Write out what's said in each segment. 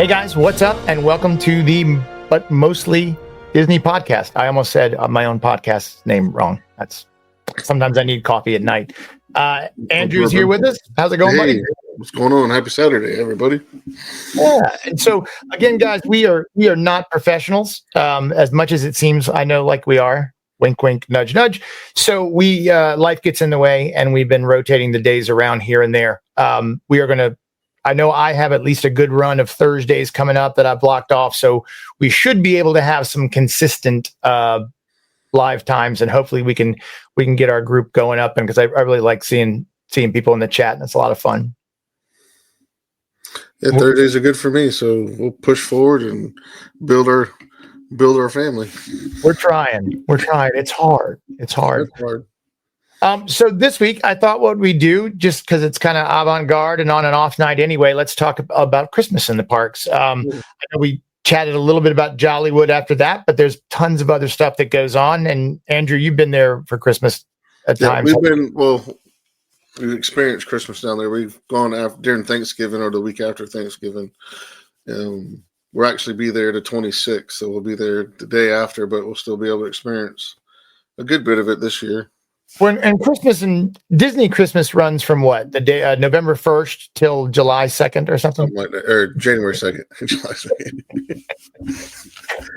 Hey guys, what's up? And welcome to the But Mostly Disney podcast. I almost said my own podcast name wrong. That's sometimes I need coffee at night. Andrew's here with us. How's it going, buddy? What's going on? Happy Saturday, everybody. Yeah. And so again, guys, we are not professionals, as much as it seems. I know, like we are. Wink, wink, nudge, nudge. So we life gets in the way, and we've been rotating the days around here and there. We are going to. I know I have at least a good run of Thursdays coming up that I blocked off, so we should be able to have some consistent live times, and hopefully we can get our group going up. And because I really like seeing people in the chat, and it's a lot of fun. Yeah, Thursdays are good for me, so we'll push forward and build our family. We're trying. It's hard. It's hard. So this week, I thought what we do, just because it's kind of avant-garde and on and off night anyway, let's talk about Christmas in the parks. I know we chatted a little bit about Jollywood after that, but there's tons of other stuff that goes on. And Andrew, you've been there for Christmas at times. We've experienced Christmas down there. We've gone during Thanksgiving or the week after Thanksgiving. We'll actually be there the 26th, so we'll be there the day after, but we'll still be able to experience a good bit of it this year. And Christmas and Disney Christmas runs from what, the day November 1st till July 2nd or something like that, or January 2nd. July 2nd.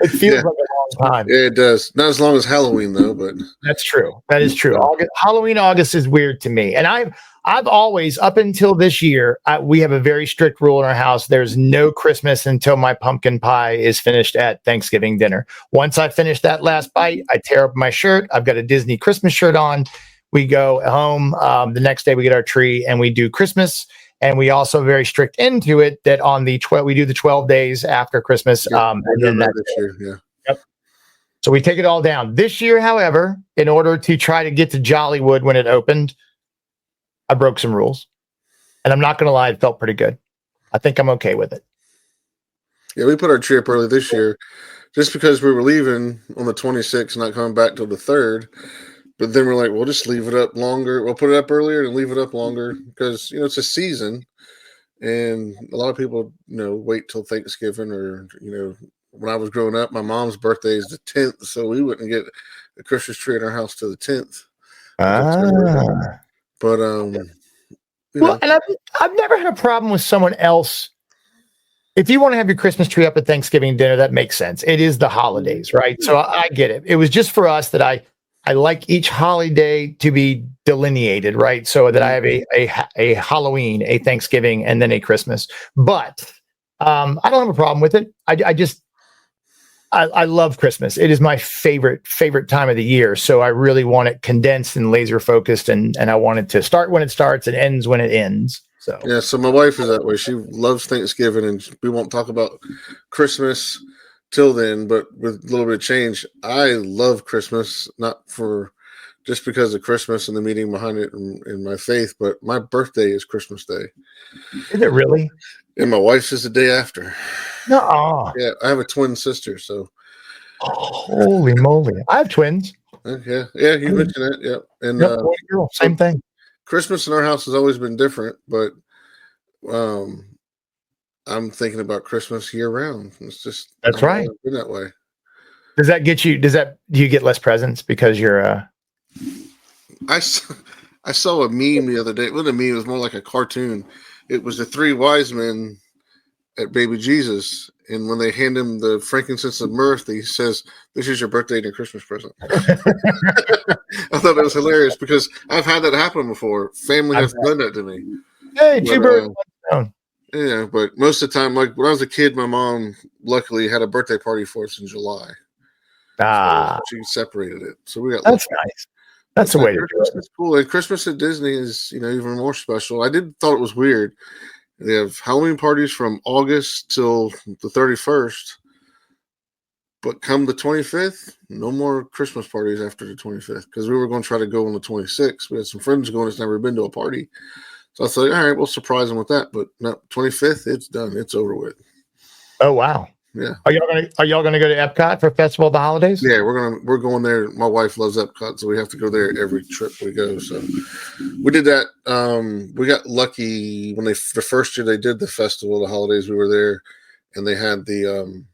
It feels like a long time. Yeah, it does. Not as long as Halloween though, but that's true. That is true. Halloween August is weird to me, and I've always, up until this year, we have a very strict rule in our house. There's no Christmas until my pumpkin pie is finished at Thanksgiving dinner. Once I finish that last bite, I tear up my shirt. I've got a Disney Christmas shirt on. We go home. The next day we get our tree and we do Christmas. And we also very strict into it that on the we do the 12 days after Christmas. And then this year, yeah. Yep. So we take it all down. This year, however, in order to try to get to Jollywood when it opened, I broke some rules, and I'm not going to lie, it felt pretty good. I think I'm okay with it. Yeah, we put our tree up early this year just because we were leaving on the 26th and not coming back till the 3rd. But then we're like, we'll just leave it up longer. We'll put it up earlier and leave it up longer because, it's a season. And a lot of people, wait till Thanksgiving or, when I was growing up, my mom's birthday is the 10th. So we wouldn't get a Christmas tree in our house till the 10th. But and I've never had a problem with someone else. If you want to have your Christmas tree up at Thanksgiving dinner, that makes sense. It is the holidays, right? So I get it. It was just for us that I like each holiday to be delineated, right? So that I have a Halloween, a Thanksgiving, and then a Christmas. But I don't have a problem with it. I love Christmas. It is my favorite time of the year. So I really want it condensed and laser focused, and I want it to start when it starts and ends when it ends. So yeah. So my wife is that way. She loves Thanksgiving, and we won't talk about Christmas till then. But with a little bit of change, I love Christmas, not for just because of Christmas and the meaning behind it in my faith, but my birthday is Christmas Day. Is it really? And my wife's is the day after. No. Yeah, I have a twin sister, so. Holy moly! I have twins. Yeah, you mentioned that. Yeah, and boy, girl, same thing. Christmas in our house has always been different, but I'm thinking about Christmas year round. It's just that's right. Been that way. Does that get you? Do you get less presents because you're? I saw a meme the other day. It wasn't a meme. It was more like a cartoon. It was the three wise men at baby Jesus, and when they hand him the frankincense and myrrh, he says, "This is your birthday and your Christmas present." I thought that was hilarious because I've had that happen before. Family has done that to me. Hey, two birds, one stone. Yeah, but most of the time, like when I was a kid, my mom luckily had a birthday party for us in July. So she separated it, so we got. That's nice. That's the way to do it. It's cool. And Christmas at Disney is, even more special. I thought it was weird. They have Halloween parties from August till the 31st, but come the 25th, no more Christmas parties after the 25th because we were going to try to go on the 26th. We had some friends going that's never been to a party. So I thought, all right, we'll surprise them with that. But no, 25th, it's done. It's over with. Oh, wow. Yeah. Are y'all gonna go to Epcot for Festival of the Holidays? Yeah, we're going there. My wife loves Epcot, so we have to go there every trip we go. So we did that. We got lucky when the first year they did the Festival of the Holidays, we were there, and they had the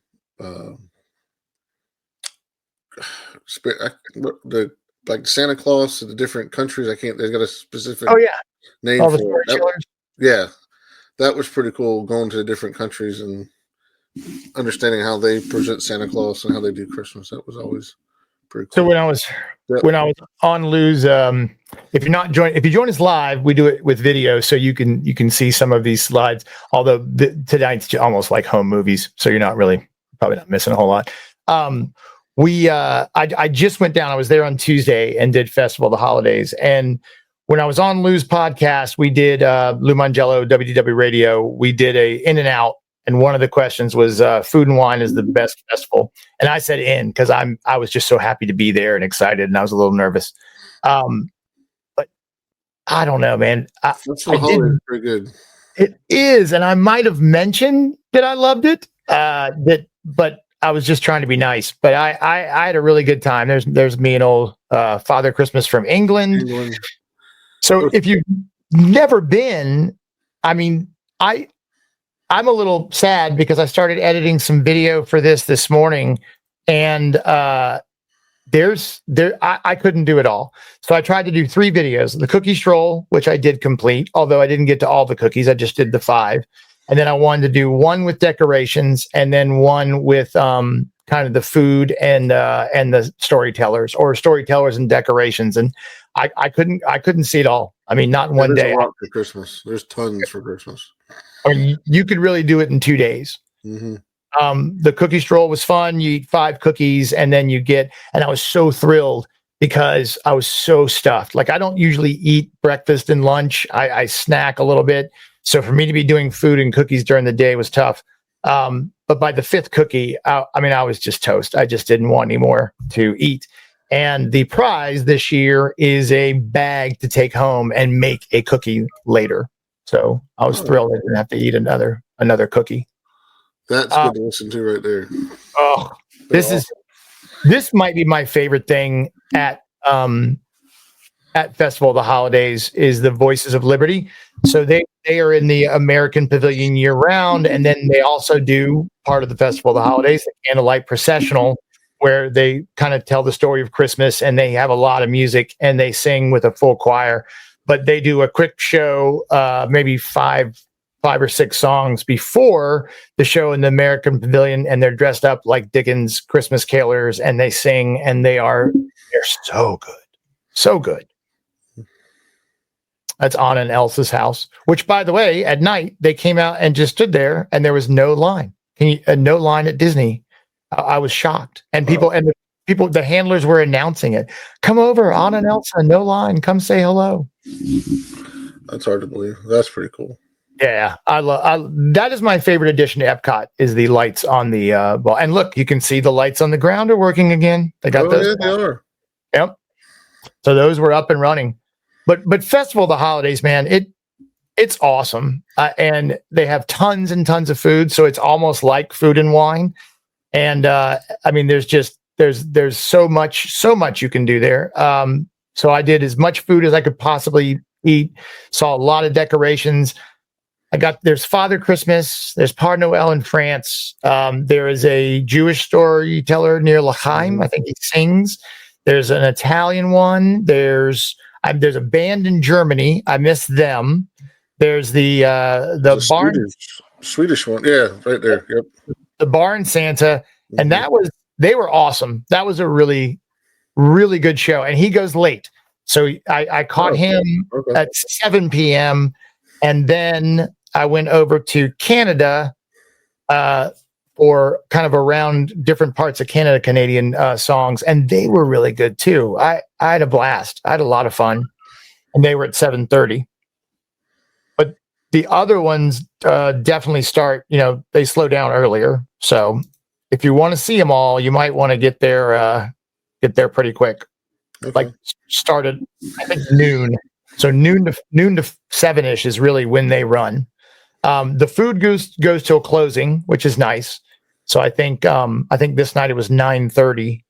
like Santa Claus in the different countries. They've got a specific Oh yeah, name all the for it. storytellers. Yeah, that was pretty cool. Going to the different countries and understanding how they present Santa Claus and how they do Christmas. That was always pretty cool. So when I was on Lou's, if you join us live, we do it with video, so you can see some of these slides. Although tonight's almost like home movies, so you're probably not missing a whole lot. I just went down. I was there on Tuesday and did Festival of the Holidays. And when I was on Lou's podcast, we did Lou Mangello, WDW Radio. We did a In and Out. And one of the questions was food and wine is the best festival. And I said in because I was just so happy to be there and excited, and I was a little nervous. But I don't know, man. Pretty good. It is, and I might have mentioned that I loved it. But I was just trying to be nice. But I had a really good time. There's me and old Father Christmas from England. So if you've never been, I mean, I'm a little sad because I started editing some video for this morning, and I couldn't do it all. So I tried to do 3 videos: the cookie stroll, which I did complete, although I didn't get to all the cookies. I just did the 5. And then I wanted to do one with decorations, and then one with kind of the food and the storytellers and decorations. And I couldn't see it all. I mean, not in one day. A lot for Christmas. There's tons for Christmas. I mean, you could really do it in 2 days. Mm-hmm. The cookie stroll was fun. You eat 5 cookies, and then and I was so thrilled because I was so stuffed. Like, I don't usually eat breakfast and lunch. I snack a little bit. So for me to be doing food and cookies during the day was tough. But by the 5th cookie, I was just toast. I just didn't want any more to eat. And the prize this year is a bag to take home and make a cookie later. So I was thrilled I didn't have to eat another cookie. That's good to listen to right there. Oh, this might be my favorite thing at Festival of the Holidays is the Voices of Liberty. So they are in the American Pavilion year round, and then they also do part of the Festival of the Holidays, the Candlelight Processional, where they kind of tell the story of Christmas, and they have a lot of music and they sing with a full choir. But they do a quick show, maybe 5 or 6 songs before the show in the American Pavilion, and they're dressed up like Dickens Christmas carolers, and they sing, and they're so good, so good. That's Anna and Elsa's house, which, by the way, at night they came out and just stood there, and there was no line. No line at Disney. I was shocked, and the handlers were announcing it. Come over, Anna and Elsa, no line. Come say hello. That's hard to believe. That's pretty cool. Yeah, that is my favorite addition to Epcot is the lights on the ball. And look, you can see the lights on the ground are working again. They got those. Yeah, they are. Yep. So those were up and running. But Festival of the Holidays, man, it's awesome, and they have tons and tons of food. So it's almost like food and wine. And I mean, there's so much you can do there. So I did as much food as I could possibly eat. Saw a lot of decorations. There's Father Christmas. There's Père Noël in France. There is a Jewish storyteller near L'Chaim. I think he sings. There's an Italian one. There's a band in Germany. I miss them. There's the barn Swedish one. Yeah, right there. Yep. The barn Santa, and they were awesome. That was a really, really good show. And he goes late, so I caught him at 7 p.m. and then I went over to Canada for kind of around different parts of Canada, Canadian songs, and they were really good too. I had a blast. I had a lot of fun, and they were at 7:30. But the other ones definitely start. They slow down earlier. So if you want to see them all, you might want to get there pretty quick. Okay. Like started, I think noon. So noon to 7ish is really when they run. The food goes till closing, which is nice. So I think this night it was 9:30,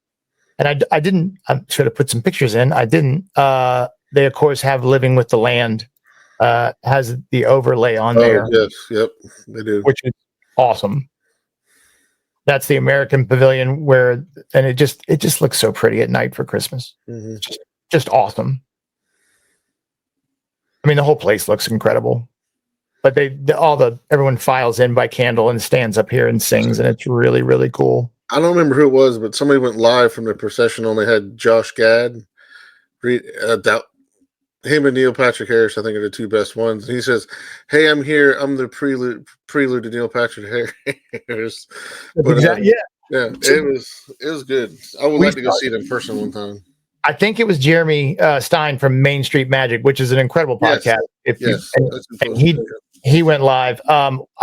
and I should have put some pictures in. I didn't. They of course have Living with the Land, has the overlay on there. Yes, yep, they do, which is awesome. That's the American Pavilion and it just looks so pretty at night for Christmas. Mm-hmm. Just awesome. I mean, the whole place looks incredible. But everyone files in by candle and stands up here and sings, and it's really, really cool. I don't remember who it was, but somebody went live from the processional. And they had Josh Gad read him and Neil Patrick Harris. I think are the two best ones. And he says, "Hey, I'm here. I'm the prelude to Neil Patrick Harris." But, yeah, it was good. I would like to go see it in person one time. I think it was Jeremy Stein from Main Street Magic, which is an incredible podcast. He went live.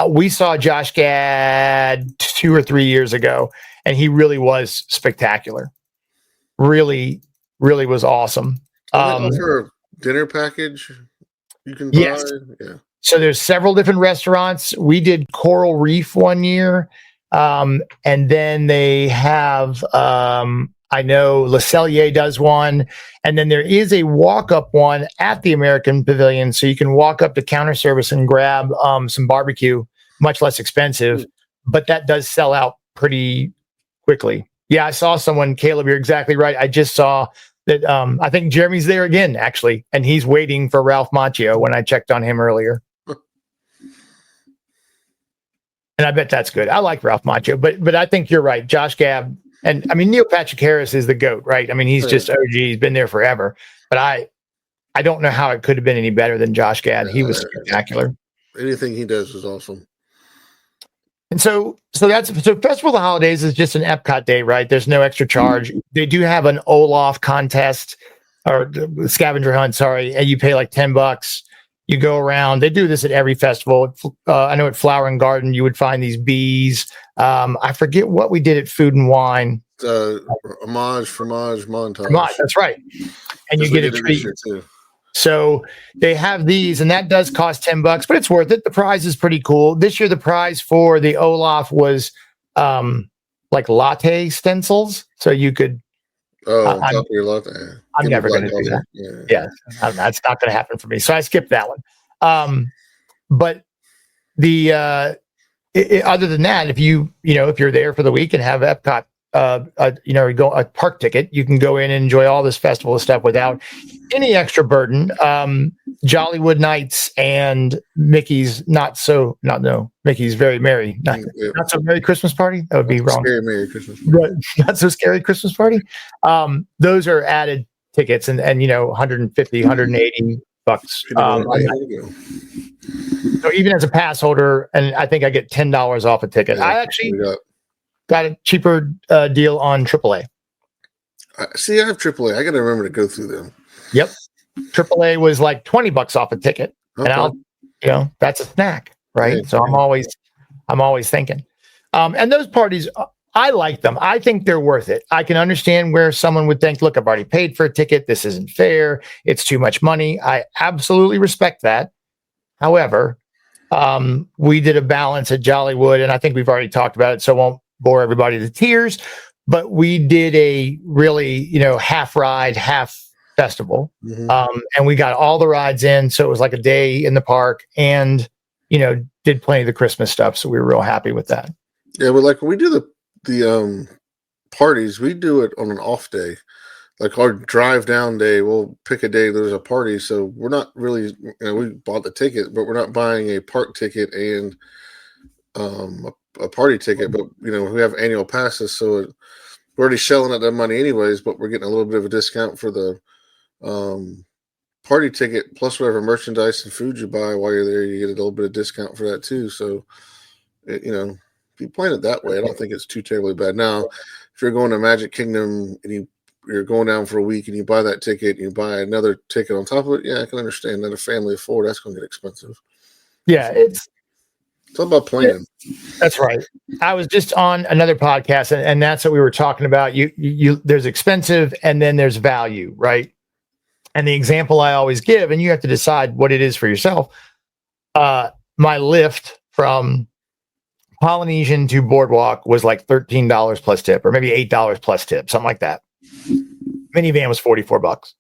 We saw Josh Gad 2 or 3 years ago, and he really was spectacular. Really, really was awesome. For a dinner package you can buy. Yes. Yeah. So there's several different restaurants. We did Coral Reef one year, and then they have. I know Le Cellier does one, and then there is a walk-up one at the American Pavilion, so you can walk up to counter service and grab some barbecue, much less expensive, but that does sell out pretty quickly. Yeah, I saw someone, Caleb, you're exactly right. I just saw that I think Jeremy's there again, actually, and he's waiting for Ralph Macchio when I checked on him earlier. And I bet that's good. I like Ralph Macchio, but I think you're right. Josh Gad. And I mean, Neil Patrick Harris is the GOAT, right? I mean, he's just OG. He's been there forever. But I don't know how it could have been any better than Josh Gad. He was spectacular. Anything he does is awesome. And so Festival of the Holidays is just an Epcot day, right? There's no extra charge. They do have an Olaf contest or scavenger hunt, sorry, and you pay like $10. You go around. They do this at every festival. I know at Flower and Garden, you would find these bees. I forget what we did at Food and Wine. Homage, fromage, montage. That's right. And you get a treat. Too. So they have these, and that does cost $10, but it's worth it. The prize is pretty cool. This year, the prize for the Olaf was like latte stencils. So you could. Oh, top of your latte. I'm never going to do that. Yeah, that's not going to happen for me. So I skipped that one. But the other than that, if you're there for the week and have Epcot, a park ticket, you can go in and enjoy all this festival stuff without any extra burden. Jollywood Nights and Mickey's Mickey's Very Merry, not so Merry Christmas Party. That would be wrong. Scary Merry Christmas Party. Not so scary Christmas Party. Those are added tickets and $150, $180. So even as a pass holder, and I think I get $10 off a ticket. I actually got a cheaper deal on AAA. See, I have AAA. I got to remember to go through them. Yep. AAA was like $20 off a ticket. Okay. And that's a snack, right? So I'm always thinking. And those parties, I like them. I think they're worth it. I can understand where someone would think, look, I've already paid for a ticket. This isn't fair. It's too much money. I absolutely respect that. However, we did a balance at Jollywood, and I think we've already talked about it, so I won't bore everybody to tears. But we did a really, half ride, half festival. Mm-hmm. And we got all the rides in. So it was like a day in the park and, did plenty of the Christmas stuff. So we were real happy with that. Yeah. But like when we do the parties, we do it on an off day. Like our drive down day, we'll pick a day there's a party. So we're not really, we bought the ticket, but we're not buying a park ticket and a party ticket. But, we have annual passes. So we're already shelling out that money anyways, but we're getting a little bit of a discount for the party ticket plus whatever merchandise and food you buy while you're there. You get a little bit of discount for that too. So, if you plan it that way, I don't think it's too terribly bad. Now, if you're going to Magic Kingdom and you're going down for a week and you buy that ticket and you buy another ticket on top of it, yeah, I can understand that a family of four, that's going to get expensive. Yeah, it's all about planning. That's right. I was just on another podcast, and that's what we were talking about. You there's expensive and then there's value, right? And the example I always give, and you have to decide what it is for yourself. My lift from Polynesian to Boardwalk was like $13 plus tip, or maybe $8 plus tip, something like that. Minivan was $44.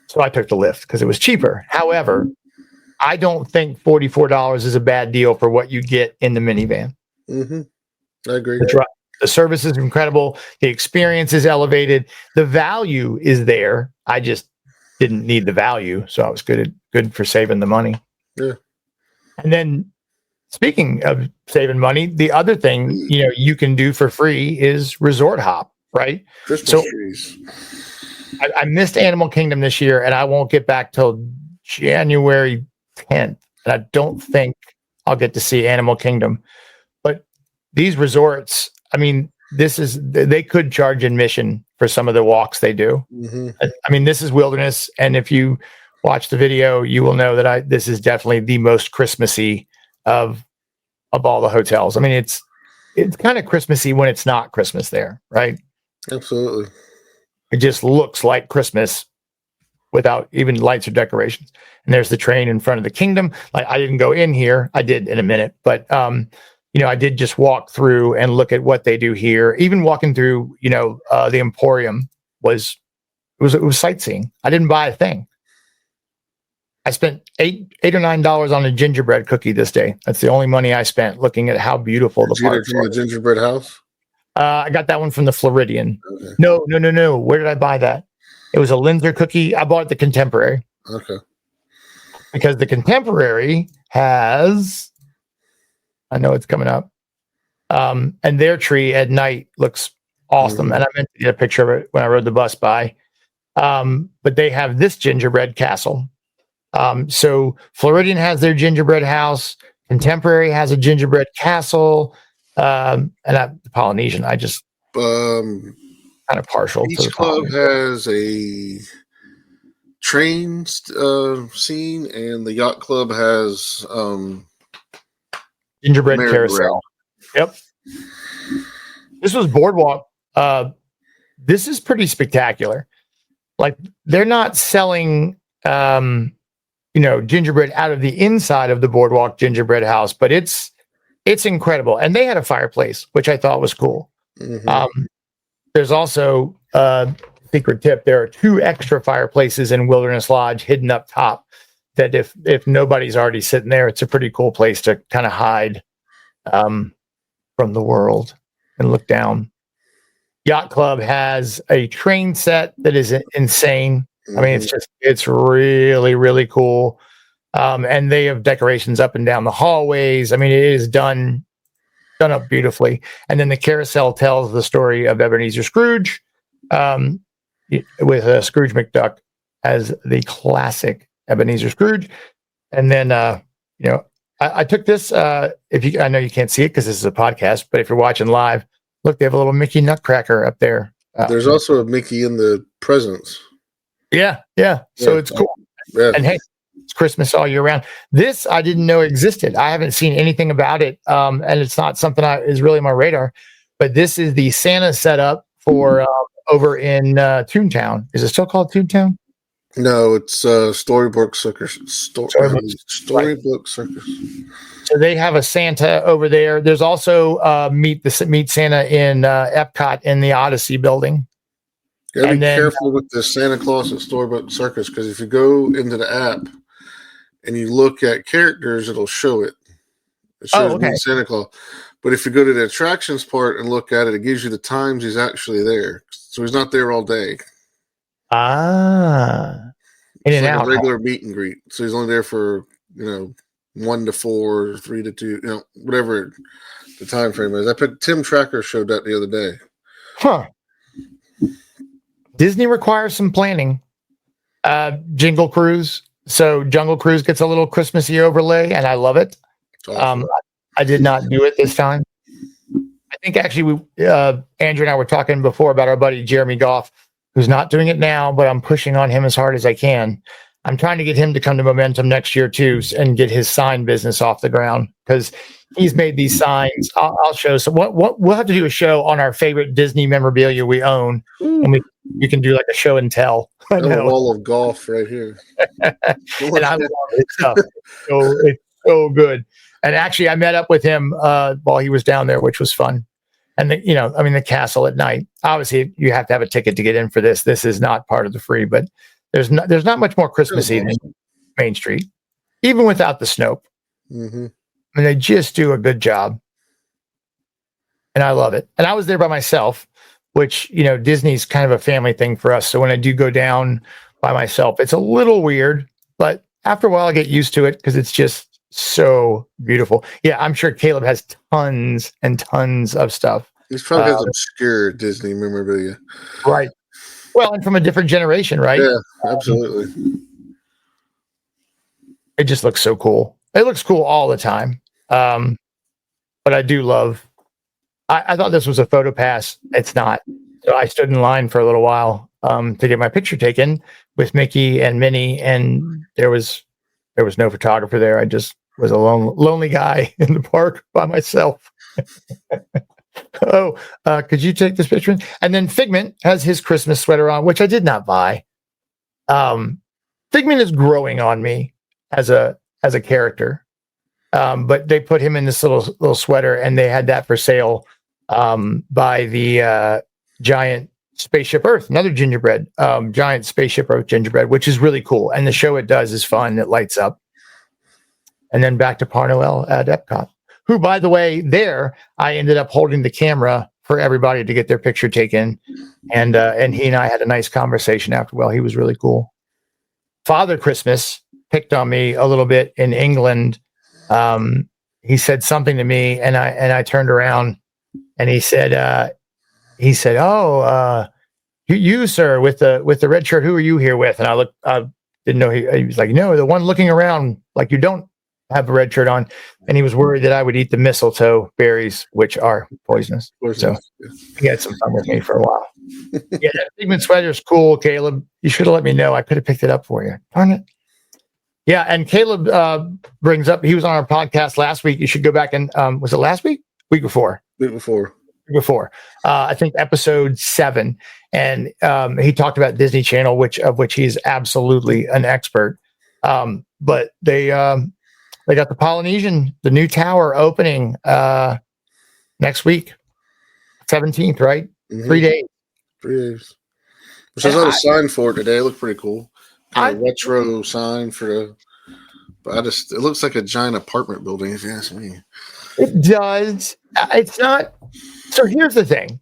So I took the lift because it was cheaper. However, I don't think $44 is a bad deal for what you get in the minivan. Mm-hmm. I agree. The service is incredible. The experience is elevated. The value is there. I just didn't need the value, so I was good for saving the money. Yeah. And then, speaking of saving money, the other thing you can do for free is resort hop, right? Christmas trees. I missed Animal Kingdom this year, and I won't get back till January 10th. And I don't think I'll get to see Animal Kingdom. But these resorts, I mean, they could charge admission for some of the walks they do. Mm-hmm. I mean, this is wilderness, and if you watch the video, you will know that this is definitely the most Christmassy of all the hotels. I mean, it's kind of Christmassy when it's not Christmas there, right? Absolutely. It just looks like Christmas without even lights or decorations. And there's the train in front of the kingdom. Like, I didn't go in here. I did in a minute, but I did just walk through and look at what they do here. Even walking through, the Emporium was sightseeing. I didn't buy a thing. I spent $8 or $9 on a gingerbread cookie this day. That's the only money I spent looking at how beautiful the park from the gingerbread house. I got that one from the Floridian. Okay. No. Where did I buy that? It was a Linzer cookie. I bought the Contemporary. Okay. Because the Contemporary has, I know it's coming up, and their tree at night looks awesome. Mm-hmm. And I meant to get a picture of it when I rode the bus by. But they have this gingerbread castle. So Floridian has their gingerbread house. Contemporary has a gingerbread castle. And the Polynesian, I just kind of partial. Beach Club has a train scene, and the Yacht Club has gingerbread carousel. Yep. This was Boardwalk. This is pretty spectacular. Like, they're not selling gingerbread out of the inside of the Boardwalk gingerbread house, but it's incredible. And they had a fireplace, which I thought was cool. Mm-hmm. There's also a secret tip. There are 2 extra fireplaces in Wilderness Lodge hidden up top that if nobody's already sitting there, it's a pretty cool place to kind of hide from the world and look down. Yacht Club has a train set that is insane. Mm-hmm. I mean, it's really, really cool. And they have decorations up and down the hallways. I mean, it is done up beautifully. And then the carousel tells the story of Ebenezer Scrooge, with Scrooge McDuck as the classic Ebenezer Scrooge. And then, I took this. I know you can't see it because this is a podcast, but if you're watching live, look, they have a little Mickey Nutcracker up there. There's also a Mickey in the presents. Yeah. So it's cool. Yeah. And hey, it's Christmas all year round. This I didn't know existed. I haven't seen anything about it, and it's not something is really on my radar. But this is the Santa setup for over in Toontown. Is it still called Toontown? No, it's Storybook Circus. Storybook Circus. So they have a Santa over there. There's also Meet Santa in Epcot in the Odyssey building. You gotta be careful with the Santa Claus at Storybook Circus, because if you go into the app and you look at characters, it'll show it. It shows Santa Claus. But if you go to the attractions part and look at it, it gives you the times he's actually there. So he's not there all day. In and out. A regular meet and greet. So he's only there for 1 to 4, or 3 to 2, whatever the time frame is. Tim Tracker showed that the other day. Huh. Disney requires some planning. Jingle Cruise. So Jungle Cruise gets a little Christmassy overlay, and I love it. Awesome. I did not do it this time. I think actually Andrew and I were talking before about our buddy Jeremy Goff, who's not doing it now, but I'm pushing on him as hard as I can. I'm trying to get him to come to Momentum next year too, and get his sign business off the ground, because he's made these signs. I'll show some. What we'll have to do a show on our favorite Disney memorabilia we own, and we can do like a show and tell. I have a wall of golf right here, and I love his stuff. So it's so good. And actually, I met up with him while he was down there, which was fun. And the castle at night. Obviously, you have to have a ticket to get in for this. This is not part of the free, but there's not much more Christmassy than Main Street, even without the Snope. Mm-hmm. I mean, they just do a good job. and I love it. And I was there by myself, which, Disney's kind of a family thing for us. So when I do go down by myself, it's a little weird, but after a while I get used to it because it's just so beautiful. Yeah, I'm sure Caleb has tons and tons of stuff. He's probably has obscure Disney memorabilia. Right. Well, and from a different generation, right? Yeah, absolutely. It just looks so cool. It looks cool all the time. But I do love, I thought this was a photo pass. It's not. So I stood in line for a little while to get my picture taken with Mickey and Minnie, and there was no photographer there. I just was a lonely guy in the park by myself. Could you take this picture? And then Figment has his Christmas sweater on, which I did not buy. Figment is growing on me as a character. But they put him in this little sweater, and they had that for sale by the Giant Spaceship Earth, another gingerbread, Giant Spaceship Earth gingerbread, which is really cool. And the show it does is fun. It lights up. And then back to Par Noel at Epcot, who, by the way, there I ended up holding the camera for everybody to get their picture taken. And he and I had a nice conversation after. Well, he was really cool. Father Christmas picked on me a little bit in England. He said something to me, and I turned around, and he said, "Oh, you sir, with the red shirt, who are you here with?" And I didn't know he was like, "No, the one looking around like you don't have a red shirt on," and he was worried that I would eat the mistletoe berries, which are poisonous. So he had some fun with me for a while. Yeah, that Figment sweater is cool, Caleb. You should have let me know. I could have picked it up for you. Darn it. Yeah, and Caleb brings up, he was on our podcast last week. You should go back and, was it last week? Week before. I think episode 7. And he talked about Disney Channel, of which he's absolutely an expert. But they got the Polynesian, the new tower opening next week, 17th, right? Mm-hmm. 3 days. 3 days. There's not a sign for it today. It looked pretty cool. Kind of retro sign but it looks like a giant apartment building, if you ask me. It does. It's not. So here's the thing.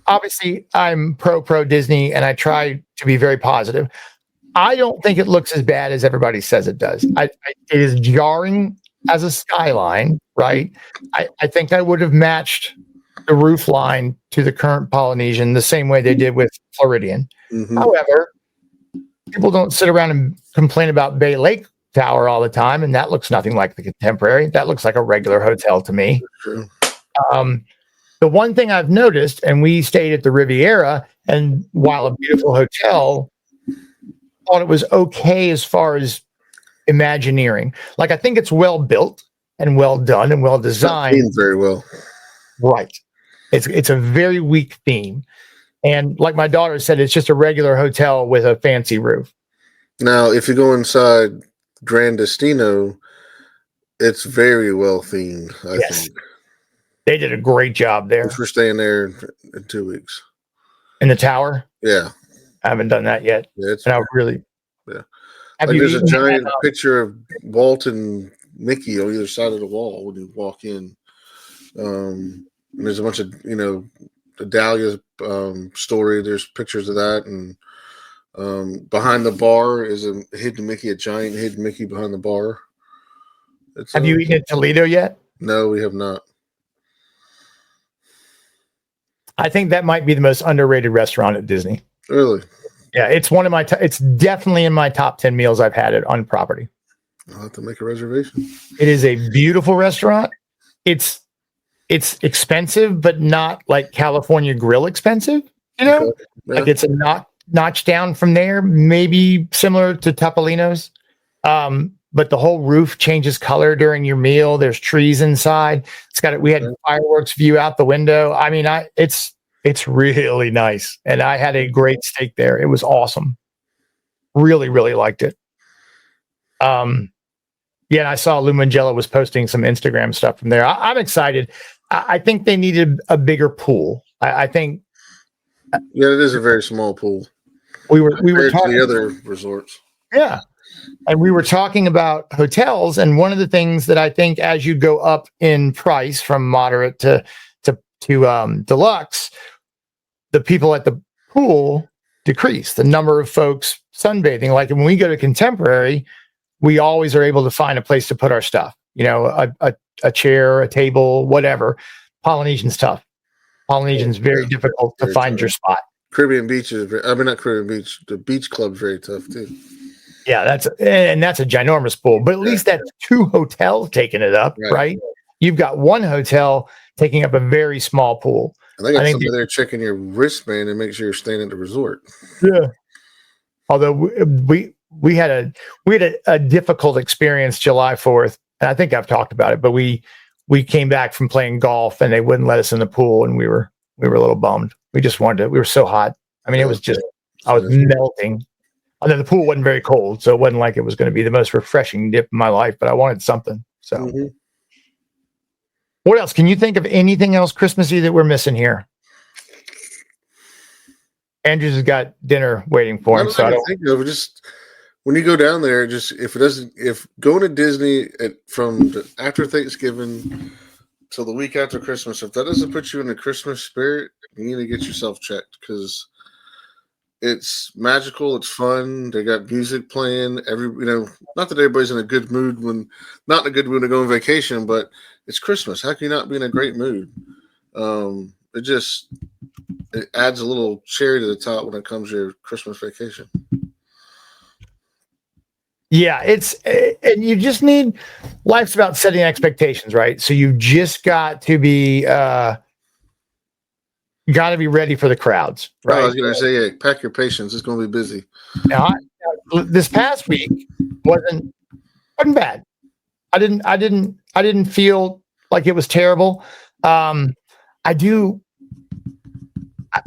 Obviously, I'm pro Disney, and I try to be very positive. I don't think it looks as bad as everybody says it does. It is jarring as a skyline, right? I think I would have matched the roof line to the current Polynesian the same way they did with Floridian. Mm-hmm. However, people don't sit around and complain about Bay Lake Tower all the time, and that looks nothing like the Contemporary. That looks like a regular hotel to me. True. The one thing I've noticed, and we stayed at the Riviera, and while a beautiful hotel, thought it was okay as far as Imagineering. Like, I think it's well built and well done and well designed. It's very well. Right. It's a very weak theme. And like my daughter said, it's just a regular hotel with a fancy roof. Now, if you go inside Grand Destino, it's very well themed, I think. They did a great job there. We're staying there in 2 weeks. In the tower? Yeah. I haven't done that yet. Yeah, Yeah. There's a giant picture of Walt and Mickey on either side of the wall when you walk in. And there's a bunch of, the Dahlia story. There's pictures of that. And behind the bar is a giant hidden Mickey behind the bar. Have you eaten at Toledo yet? No, we have not. I think that might be the most underrated restaurant at Disney. Really? Yeah, it's one of my. It's definitely in my top 10 meals I've had it on property. I'll have to make a reservation. It is a beautiful restaurant. It's expensive, but not like California Grill expensive. Okay. Yeah. Like it's a notch down from there, maybe similar to Topolino's. But the whole roof changes color during your meal. There's trees inside. We had fireworks view out the window. I mean, it's really nice. And I had a great steak there. It was awesome. Really, really liked it. And I saw Lou Mangello was posting some Instagram stuff from there. I'm excited. I think they needed a bigger pool. I think. Yeah, it is a very small pool. We were talking to the other resorts. Yeah. And we were talking about hotels, and one of the things that I think as you go up in price from moderate to to deluxe, the people at the pool decrease. The number of folks sunbathing. Like when we go to contemporary, we always are able to find a place to put our stuff. A chair, a table, whatever. Polynesian's tough. Polynesian's very difficult to find your spot. Caribbean Beach not Caribbean Beach. The beach club's very tough too. Yeah, that's a ginormous pool. But at least that's 2 hotels taking it up, right? You've got 1 hotel taking up a very small pool. And they got somebody there checking your wristband and make sure you're staying at the resort. Yeah. Although we had a difficult experience July 4th, and I think I've talked about it, but we came back from playing golf and they wouldn't let us in the pool, and we were a little bummed. We were so hot. I mean, it was just, I was melting. Although the pool wasn't very cold, so it wasn't like it was going to be the most refreshing dip in my life, but I wanted something. So What else? Can you think of anything else Christmassy that we're missing here? Andrews has got dinner waiting for him. So I don't think of it. Just when you go down there, if going to Disney from after Thanksgiving till the week after Christmas, if that doesn't put you in the Christmas spirit, you need to get yourself checked, because it's magical. It's fun. They got music playing. Not that everybody's in a good mood not in a good mood to go on vacation, but it's Christmas. How can you not be in a great mood? It adds a little cherry to the top when it comes to your Christmas vacation. Yeah, and you just need, life's about setting expectations, right? So you've just got to be ready for the crowds, right? I was going to say, pack your patience. It's going to be busy. Now, this past week wasn't bad. I didn't feel like it was terrible.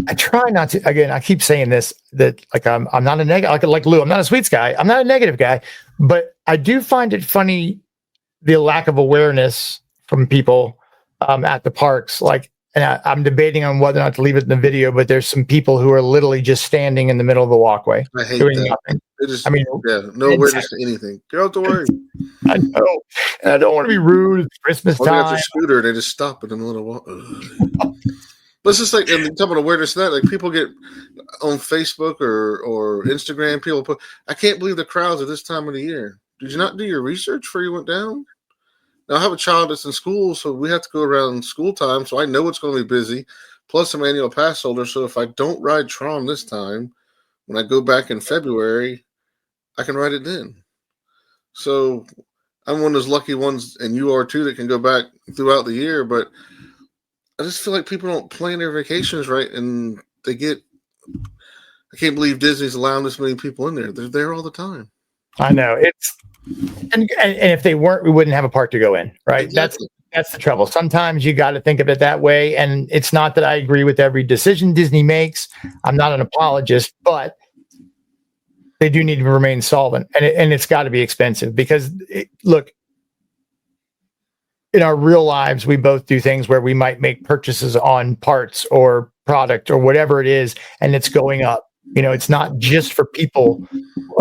I try not to. Again, I keep saying this, that like I'm not a negative, like Lou. I'm not a sweets guy. I'm not a negative guy, but I do find it funny, the lack of awareness from people at the parks. Like, and I'm debating on whether or not to leave it in the video, but there's some people who are literally just standing in the middle of the walkway. I hate that. Nothing. No awareness to anything. Get out the way. I know. And I don't want to be rude. It's Christmas time. They got the scooter. They just stop in the middle of the walk. But it's just like, and talking about awareness of that, like people get on Facebook or Instagram, people put, I can't believe the crowds at this time of the year. Did you not do your research before you went down? Now, I have a child that's in school, so we have to go around school time, so I know it's going to be busy. Plus, I'm an annual pass holder, so if I don't ride Tron this time, when I go back in February, I can ride it then. So I'm one of those lucky ones, and you are too, that can go back throughout the year, but I just feel like people don't plan their vacations right, and I can't believe Disney's allowing this many people in there. They're there all the time. I know. And if they weren't, we wouldn't have a park to go in, right? Exactly. That's the trouble. Sometimes you got to think of it that way. And it's not that I agree with every decision Disney makes. I'm not an apologist, but they do need to remain solvent, and it's got to be expensive, because look, in our real lives, we both do things where we might make purchases on parts or product or whatever it is, and it's going up. It's not just for people.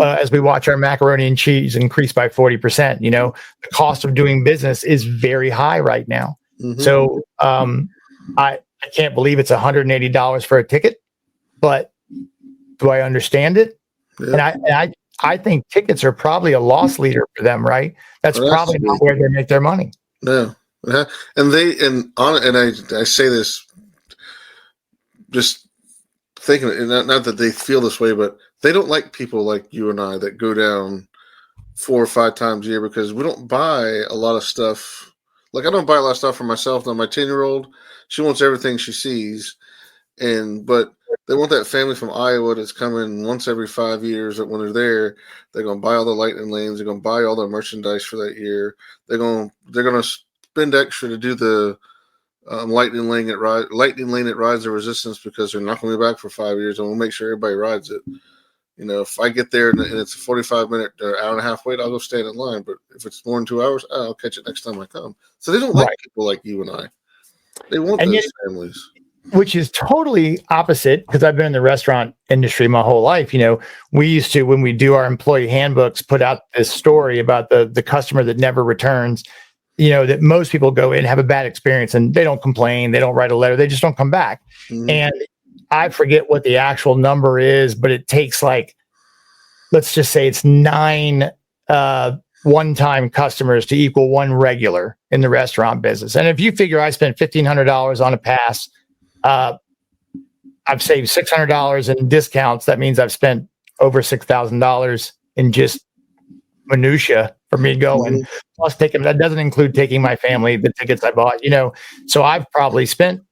As we watch our macaroni and cheese increase by 40%, the cost of doing business is very high right now. Mm-hmm. So I can't believe it's $180 for a ticket, but do I understand it? Yeah. And I think tickets are probably a loss leader for them, right? That's probably not where they make their money. No, and I say this just thinking, and not that they feel this way, but they don't like people like you and I that go down 4 or 5 times a year, because we don't buy a lot of stuff. Like, I don't buy a lot of stuff for myself. Now, my 10-year-old, she wants everything she sees, but they want that family from Iowa that's coming once every 5 years, that when they're there, they're going to buy all the lightning lanes. They're going to buy all their merchandise for that year. They're going to spend extra to do the lightning lane at Rise of Resistance, because they're not going to be back for 5 years, and we'll make sure everybody rides it. If I get there and it's a 45-minute or hour and a half wait, I'll go stand in line. But if it's more than 2 hours, I'll catch it next time I come. So they don't like people like you and I. They want those families. Which is totally opposite, because I've been in the restaurant industry my whole life. We used to, when we do our employee handbooks, put out this story about the customer that never returns. that most people go in, have a bad experience, and they don't complain, they don't write a letter, they just don't come back. Mhm. And I forget what the actual number is, but it takes let's just say it's 9 one-time customers to equal one regular in the restaurant business. And if you figure I spent $1,500 on a pass, I've saved $600 in discounts. That means I've spent over $6,000 in just minutia for me going. Plus taking, that doesn't include taking my family, the tickets I bought, so I've probably spent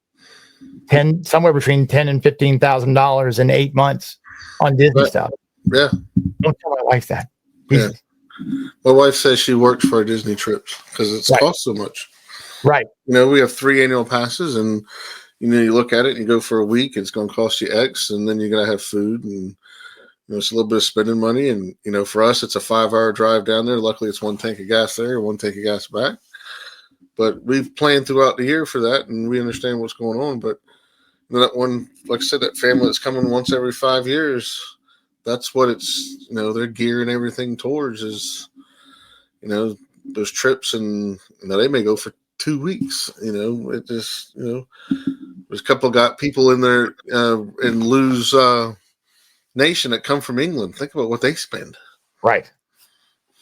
somewhere between $10,000 and $15,000 in 8 months on Disney stuff. Yeah. Don't tell my wife that. Yeah. My wife says she works for Disney trips because it's cost so much. Right. We have 3 annual passes, and you look at it and you go for a week, it's going to cost you X, and then you got to have food, and it's a little bit of spending money. And for us, it's a 5-hour drive down there. Luckily, it's 1 tank of gas there, 1 tank of gas back. But we've planned throughout the year for that, and we understand what's going on. But that one, like I said, that family that's coming once every 5 years, that's what it's, their gear and everything towards is, those trips, and they may go for 2 weeks. It just, there's a couple got people in there in Lou's nation that come from England. Think about what they spend. Right.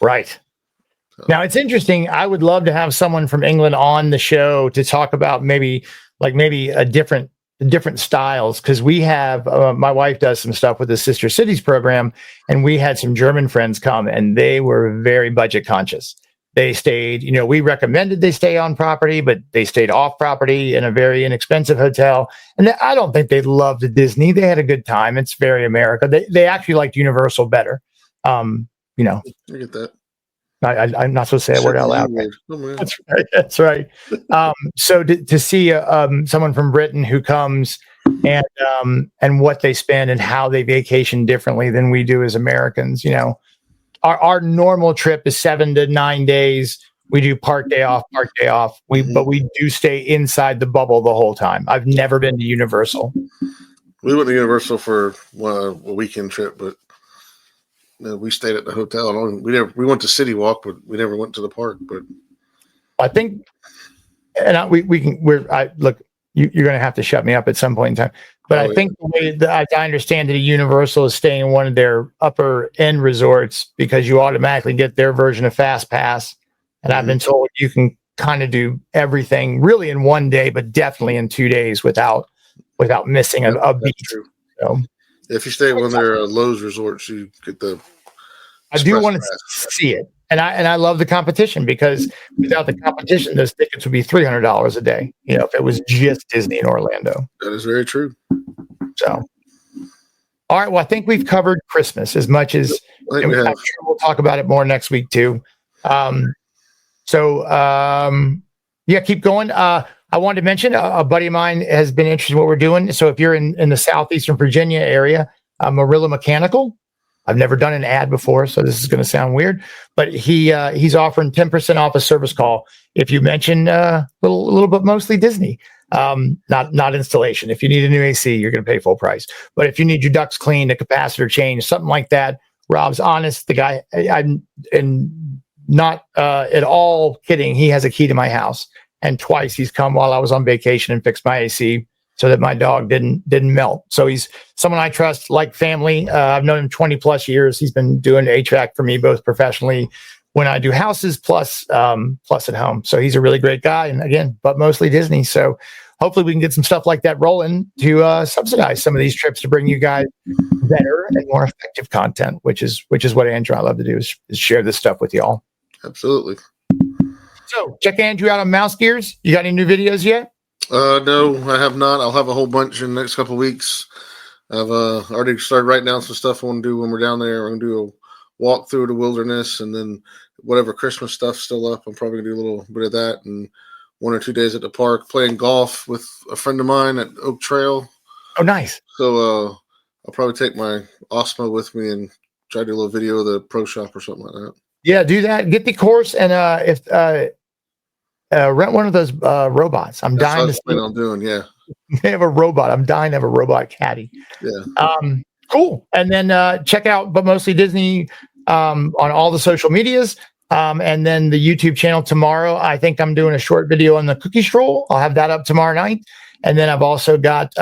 So. Now it's interesting. I would love to have someone from England on the show to talk about maybe a different styles, because we have my wife does some stuff with the Sister Cities program, and we had some German friends come, and they were very budget conscious. They stayed, we recommended they stay on property, but they stayed off property in a very inexpensive hotel. And I don't think they loved Disney. They had a good time. It's very America. They actually liked Universal better. I get that. I'm not supposed to say a word out loud. That's right. So to see someone from Britain who comes and what they spend and how they vacation differently than we do as Americans, our normal trip is 7 to 9 days. We do park day off. But we do stay inside the bubble the whole time. I've never been to Universal. We went to Universal for a weekend trip, but we stayed at the hotel. We went to City Walk, but we never went to the park. But I think, and you're going to have to shut me up at some point in time. But I think the way that I understand it, Universal is staying in one of their upper end resorts because you automatically get their version of Fast Pass. And I've been told you can kind of do everything really in 1 day, but definitely in 2 days without missing a beat. True. So, if you stay at one of their Lowe's resorts, you get the. I do want to see it, and I love the competition, because without the competition, those tickets would be $300 a day. If it was just Disney in Orlando. That is very true. So, all right. Well, I think we've covered Christmas as much as I'm sure we'll talk about it more next week too. Keep going. I wanted to mention a buddy of mine has been interested in what we're doing. So if you're in the southeastern Virginia area, Marilla Mechanical. I've never done an ad before, so this is going to sound weird, but he's offering 10% off a service call if you mention a little bit mostly Disney. Not installation. If you need a new AC, you're going to pay full price. But if you need your ducts cleaned, a capacitor change, something like that, Rob's honest. The guy, I'm not at all kidding. He has a key to my house, and twice he's come while I was on vacation and fixed my AC so that my dog didn't melt. So he's someone I trust, like family. I've known him 20 plus years. He's been doing HVAC for me, both professionally when I do houses, plus at home. So he's a really great guy. And again, but mostly Disney. So hopefully we can get some stuff like that rolling to subsidize some of these trips to bring you guys better and more effective content, which is what Andrew and I love to do is share this stuff with y'all. Absolutely. So check Andrew out on Mouse Gears. You got any new videos yet? No, I have not. I'll have a whole bunch in the next couple of weeks. I've already started writing down some stuff I want to do when we're down there. I'm going to do a walk through the wilderness, and then whatever Christmas stuff's still up, I'm probably going to do a little bit of that, and 1 or 2 days at the park playing golf with a friend of mine at Oak Trail. Oh, nice. So I'll probably take my Osmo with me and try to do a little video of the pro shop or something like that. Yeah, do that. Get the course, and rent one of those robots. I'm dying to see. That's what I'm doing. Yeah, they have a robot. I'm dying to have a robot caddy. Yeah. Cool. And then check out, but mostly Disney, on all the social medias. And then the YouTube channel tomorrow, I think I'm doing a short video on the cookie stroll. I'll have that up tomorrow night. And then I've also got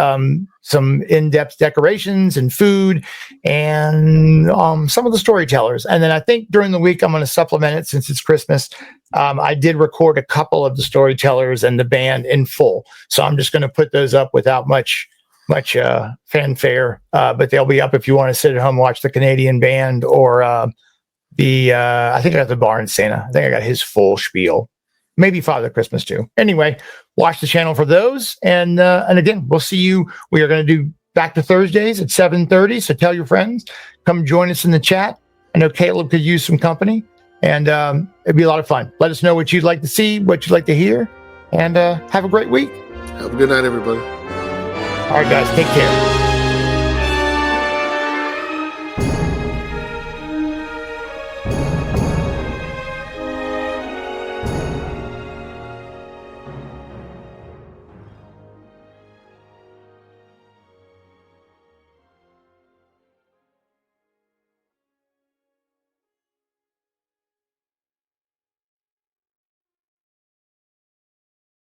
some in-depth decorations and food and some of the storytellers. And then I think during the week, I'm going to supplement it since it's Christmas. I did record a couple of the storytellers and the band in full. So I'm just going to put those up without much fanfare. But they'll be up if you want to sit at home and watch the Canadian band or I think I got the Barn Santa. I think I got his full spiel. Maybe Father Christmas too. Anyway, watch the channel for those. And again, we'll see you. We are going to do back to Thursdays at 7:30. So tell your friends, come join us in the chat. I know Caleb could use some company, and it'd be a lot of fun. Let us know what you'd like to see, what you'd like to hear, and have a great week. Have a good night, everybody. All right, guys, take care.